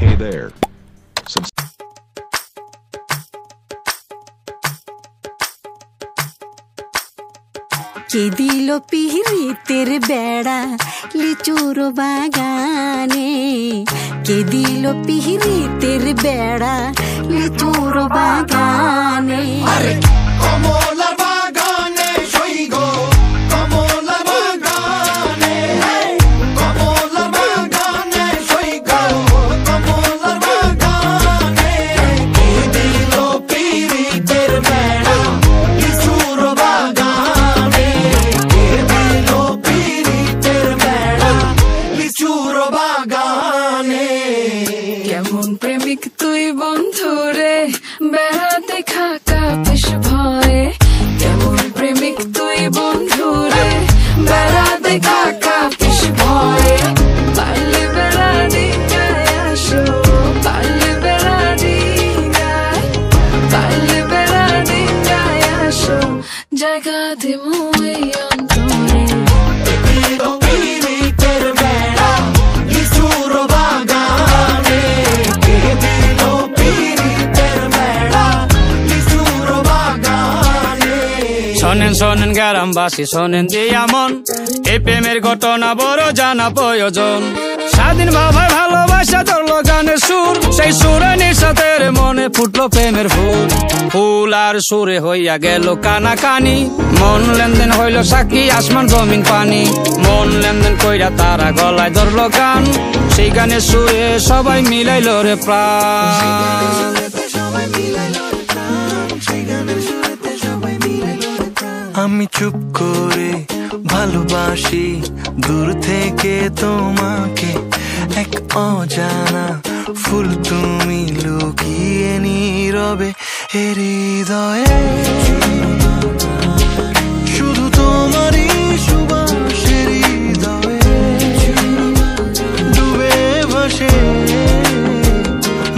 Hey there. কে দিল পিরিতের বেড়া লিচুর বাগানে, কে দিল পিরিতের বেড়া লিচুর বাগানে। কমলার বাগানে সইগ, কমলার বাগানে, কমলার বাগানে সইগ, কমলার বাগানে। কে দিল পিরিতের বেড়া লিচুর বাগানে, কে দিল পিরিতের বেড়া লিচুর বাগানে। কেমন প্রেমিক তুই বন্ধুরে বেড়াতে খাকা পিস ভয়ে, কেমন প্রেমিক তুই বন্ধুরে বেড়াতে খাকা পিস ভয়ে। পারলে বেড়া ডিঙ্গায় আসো, পারলে বেড়া ডিঙ্গায়, পারলে বেড়া ডিঙ্গায় আসো, জায়গা দিমু এই অন্তরে। পিরিতের বেড়া লিচুর বাগানে, কে দিল পিরিতের বেড়া লিচুর বাগানে। শোনেন শোনেন গ্রামবাসী শোনেন দিয়া মন, এই প্রেমের ঘটনা বড় জানা প্রয়োজন। স্বাধীন ভাবে ভালোবাসা ধরলো গানের সুর, সেই সুরে নিঃসাতের মনে ফুটলো প্রেমের ফুল। ফুল আর সুরে হইয়া গেল কানাকানি, মন লেনদেন হইল সাক্ষী আসমান জমিন পানি। মন লেনদেন কইরা তারা গলায় ধরলো গান, সেই গানের সুরে সবাই মিলাইল রে প্রাণ। আমি চুপ করে ভালোবাসি দূর থেকে তোমাকে, এক অজানা ফুল তুমি লুকিয়ে নীরবে হৃদয়ে। শুধু তোমারই সুবাস হৃদয়ে ডুবে ভাসে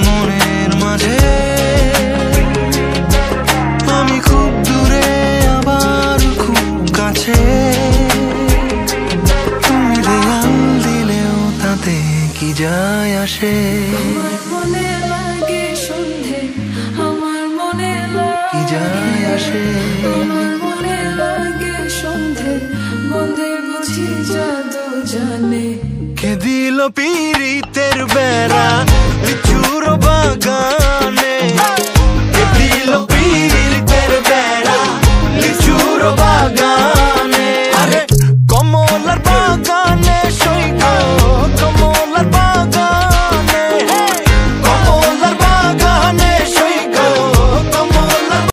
মনের মাঝে। আমি খুব দূরে আবার খুব কাছে, তুমি দেয়াল দিলেও তাতে কি যায় আসে। আমার মনে লাগে সন্ধে, আমার মনে কি যায় আসে। আমার মনে লাগে সন্ধে, বন্ধে বুঝি জাদু জানে। কে দিল পিরিতের বেড়া লিচুর বাগানে, কে দিল পিরিতের বেড়া লিচুর বাগানে।